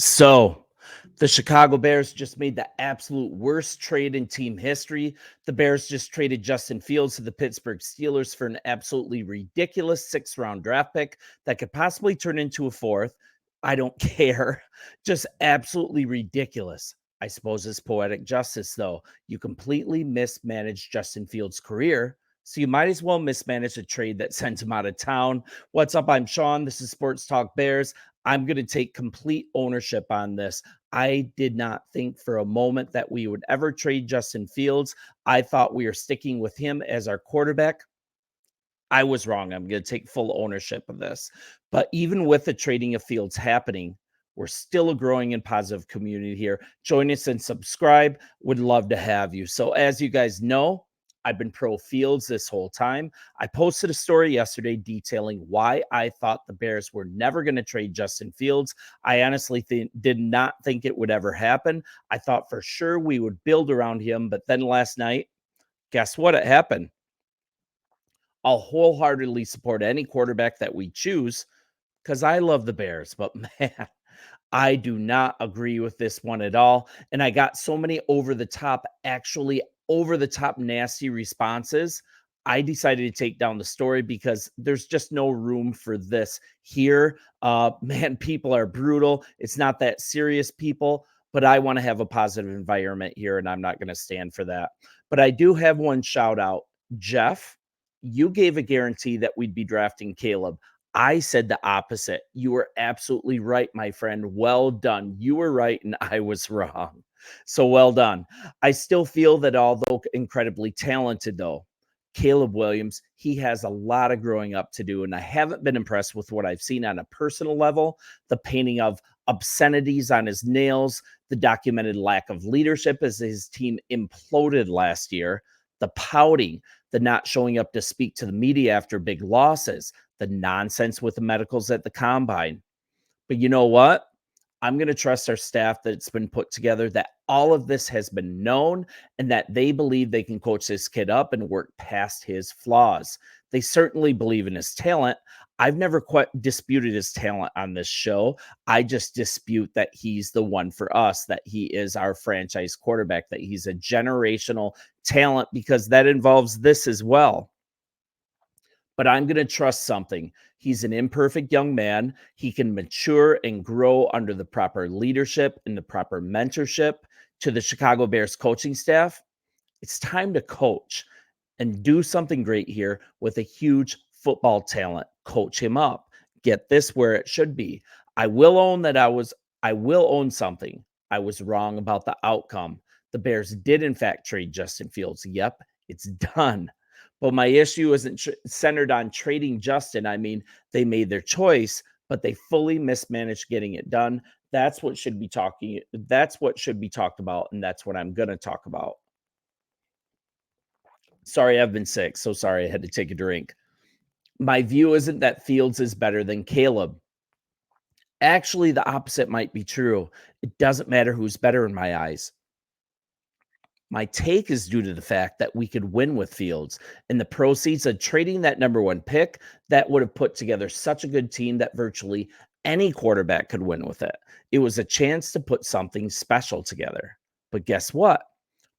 So, the Chicago Bears just made the absolute worst trade in team history. The Bears just traded Justin Fields to the Pittsburgh Steelers for an absolutely ridiculous sixth-round draft pick that could possibly turn into a fourth. I don't care. Just absolutely ridiculous. I suppose it's poetic justice, though. You completely mismanaged Justin Fields' career, so you might as well mismanage a trade that sent him out of town. What's up? I'm Sean. This is Sports Talk Bears. I'm going to take complete ownership on this. I did not think for a moment that we would ever trade Justin Fields. I thought we were sticking with him as our quarterback. I was wrong. I'm going to take full ownership of this. But even with the trading of Fields happening, we're still a growing and positive community here. Join us and subscribe. Would love to have you. So as you guys know, I've been pro Fields this whole time. I posted a story yesterday detailing why I thought the Bears were never going to trade Justin Fields. I honestly did not think it would ever happen. I thought for sure we would build around him. But then last night, guess what? It happened. I'll wholeheartedly support any quarterback that we choose because I love the Bears. But man, I do not agree with this one at all. And I got so many actually over the top nasty responses. I decided to take down the story because there's just no room for this here. Man, people are brutal. It's not that serious, people, but I want to have a positive environment here, and I'm not going to stand for that. But I do have one shout out. Jeff, you gave a guarantee that we'd be drafting Caleb. I said the opposite. You were absolutely right, my friend. Well done. You were right and I was wrong. So well done. I still feel that although incredibly talented, though, Caleb Williams, he has a lot of growing up to do. And I haven't been impressed with what I've seen on a personal level. The painting of obscenities on his nails, the documented lack of leadership as his team imploded last year, the pouting, the not showing up to speak to the media after big losses, the nonsense with the medicals at the combine. But you know what? I'm going to trust our staff that it's been put together, that all of this has been known, and that they believe they can coach this kid up and work past his flaws. They certainly believe in his talent. I've never quite disputed his talent on this show. I just dispute that he's the one for us, that he is our franchise quarterback, that he's a generational talent, because that involves this as well. But I'm going to trust something. He's an imperfect young man. He can mature and grow under the proper leadership and the proper mentorship. To the Chicago Bears coaching staff, it's time to coach and do something great here with a huge football talent. Coach him up. Get this where it should be. I will own something. I was wrong about the outcome. The Bears did in fact trade Justin Fields. Yep, it's done. But my issue isn't centered on trading Justin. I mean, they made their choice, but they fully mismanaged getting it done. That's what should be talked about, and that's what I'm going to talk about. Sorry, I've been sick. So sorry, I had to take a drink. My view isn't that Fields is better than Caleb. Actually, the opposite might be true. It doesn't matter who's better in my eyes. My take is due to the fact that we could win with Fields, and the proceeds of trading that number one pick, that would have put together such a good team that virtually any quarterback could win with it. It was a chance to put something special together. But guess what?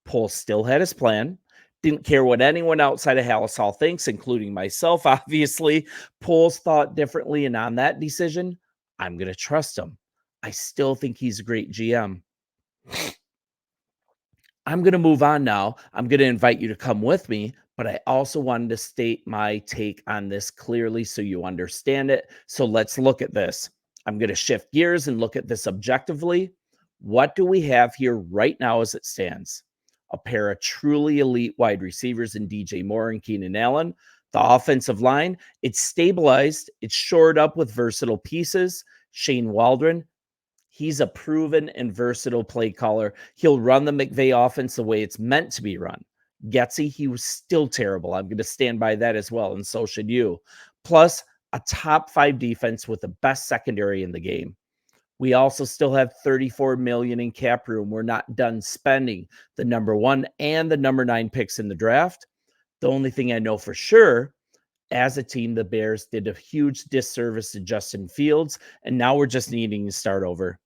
Poles still had his plan. Didn't care what anyone outside of Hallis Hall thinks, including myself, obviously. Poles thought differently, and on that decision, I'm going to trust him. I still think he's a great GM. I'm going to move on now. I'm going to invite you to come with me, but I also wanted to state my take on this clearly so you understand it. So let's look at this. I'm going to shift gears and look at this objectively. What do we have here right now as it stands? A pair of truly elite wide receivers in DJ Moore and Keenan Allen. The offensive line, it's stabilized. It's shored up with versatile pieces. Shane Waldron, he's a proven and versatile play caller. He'll run the McVay offense the way it's meant to be run. Getsy, he was still terrible. I'm going to stand by that as well, and so should you. Plus, a top 5 defense with the best secondary in the game. We also still have $34 million in cap room. We're not done spending the number 1 and the number 9 picks in the draft. The only thing I know for sure, as a team, the Bears did a huge disservice to Justin Fields, and now we're just needing to start over.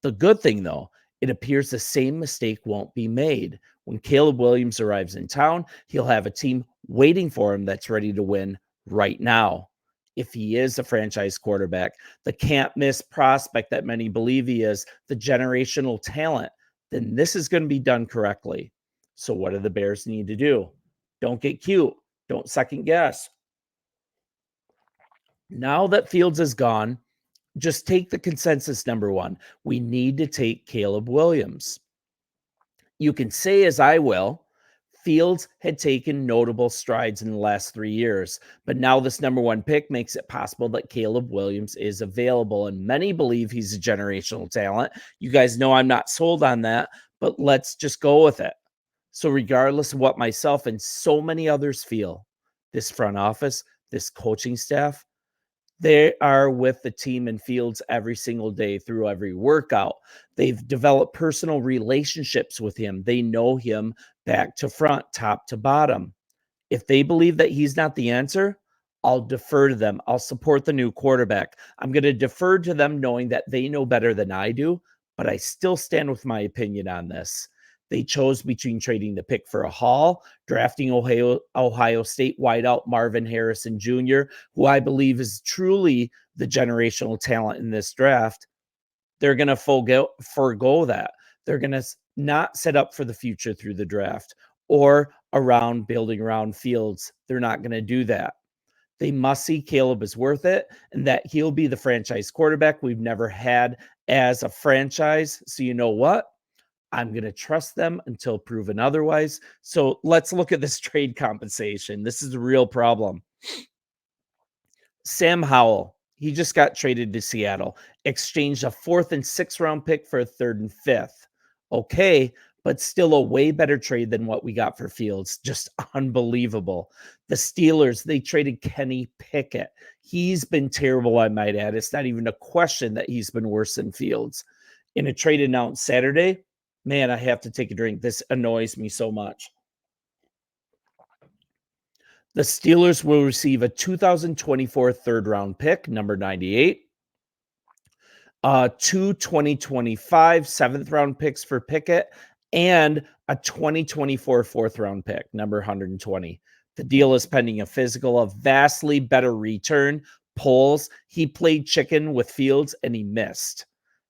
The good thing, though, it appears the same mistake won't be made. When Caleb Williams arrives in town, he'll have a team waiting for him that's ready to win right now. If he is a franchise quarterback, the can't miss prospect that many believe he is, the generational talent, then this is going to be done correctly. So, what do the Bears need to do? Don't get cute. Don't second guess. Now that Fields is gone, just take the consensus number one. We need to take Caleb Williams. You can say, as I will, Fields had taken notable strides in the last 3 years, but now this number one pick makes it possible that Caleb Williams is available, and many believe he's a generational talent. You guys know I'm not sold on that, but let's just go with it. So, regardless of what myself and so many others feel, this front office, this coaching staff, they are with the team in Fields every single day through every workout. They've developed personal relationships with him. They know him back to front, top to bottom. If they believe that he's not the answer, I'll defer to them. I'll support the new quarterback. I'm going to defer to them knowing that they know better than I do, but I still stand with my opinion on this. They chose between trading the pick for a haul, drafting Ohio State wideout Marvin Harrison Jr., who I believe is truly the generational talent in this draft. They're going to forego that. They're going to not set up for the future through the draft or around building around Fields. They're not going to do that. They must see Caleb is worth it and that he'll be the franchise quarterback we've never had as a franchise. So you know what? I'm going to trust them until proven otherwise. So let's look at this trade compensation. This is a real problem. Sam Howell, he just got traded to Seattle, exchanged a 4th and 6th round pick for a 3rd and 5th. Okay, but still a way better trade than what we got for Fields. Just unbelievable. The Steelers, they traded Kenny Pickett. He's been terrible, I might add. It's not even a question that he's been worse than Fields. In a trade announced Saturday, man, I have to take a drink. This annoys me so much. The Steelers will receive a 2024 third round pick, number 98. 2 2025 7th round picks for Pickett, and a 2024 4th round pick, number 120. The deal is pending a physical, a vastly better return. Polls, he played chicken with Fields and he missed.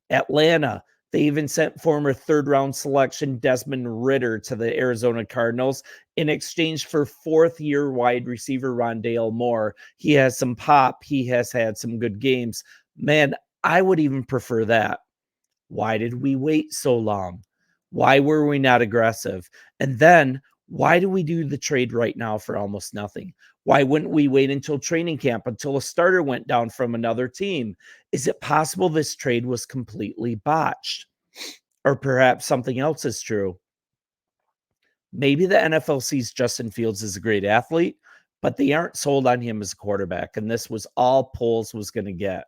Atlanta, they even sent former 3rd round selection Desmond Ridder to the Arizona Cardinals in exchange for 4th year wide receiver Rondale Moore. He has some pop. He has had some good games. Man, I would even prefer that. Why did we wait so long? Why were we not aggressive? And then why do we do the trade right now for almost nothing? Why wouldn't we wait until training camp, until a starter went down from another team? Is it possible this trade was completely botched? Or perhaps something else is true. Maybe the NFL sees Justin Fields as a great athlete, but they aren't sold on him as a quarterback. And this was all Poles was going to get.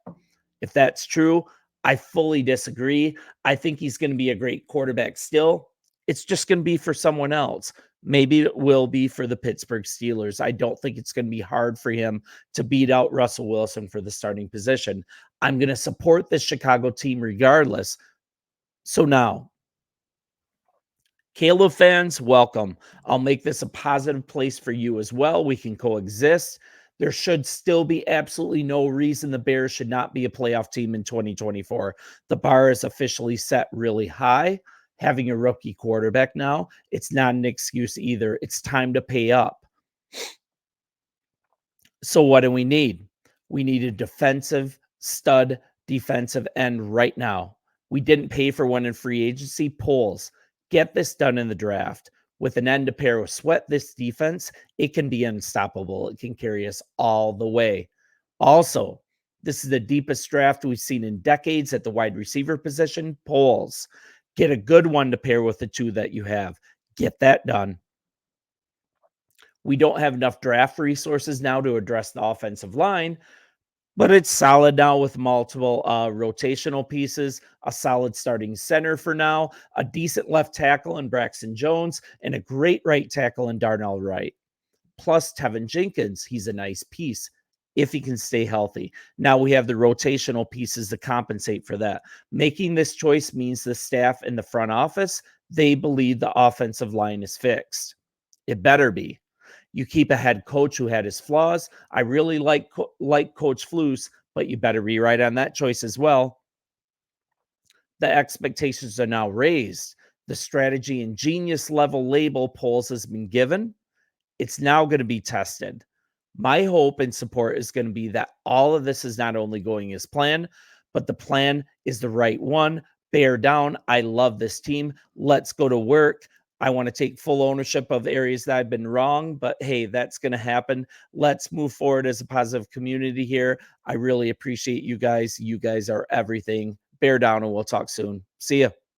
If that's true, I fully disagree. I think he's going to be a great quarterback still. It's just going to be for someone else. Maybe it will be for the Pittsburgh Steelers. I don't think it's going to be hard for him to beat out Russell Wilson for the starting position. I'm going to support this Chicago team regardless. So now, Caleb fans, welcome. I'll make this a positive place for you as well. We can coexist. There should still be absolutely no reason the Bears should not be a playoff team in 2024. The bar is officially set really high. Having a rookie quarterback now, it's not an excuse either. It's time to pay up. So what do we need? We need a defensive stud defensive end right now. We didn't pay for one in free agency. Polls. Get this done in the draft. With an end to pair with Sweat, this defense, it can be unstoppable. It can carry us all the way. Also, this is the deepest draft we've seen in decades at the wide receiver position. Polls. Get a good one to pair with the two that you have. Get that done. We don't have enough draft resources now to address the offensive line, but it's solid now with multiple rotational pieces, a solid starting center for now, a decent left tackle in Braxton Jones, and a great right tackle in Darnell Wright. Plus Tevin Jenkins, he's a nice piece. if he can stay healthy. Now we have the rotational pieces to compensate for that. Making this choice means the staff in the front office, they believe the offensive line is fixed. It better be. You keep a head coach who had his flaws. I really like Coach Flus, but you better rewrite on that choice as well. The expectations are now raised. The strategy and genius level label polls has been given. It's now going to be tested. My hope and support is going to be that all of this is not only going as planned, but the plan is the right one. Bear down. I love this team. Let's go to work. I want to take full ownership of areas that I've been wrong, but hey, that's going to happen. Let's move forward as a positive community here. I really appreciate you guys. You guys are everything. Bear down, and we'll talk soon. See ya.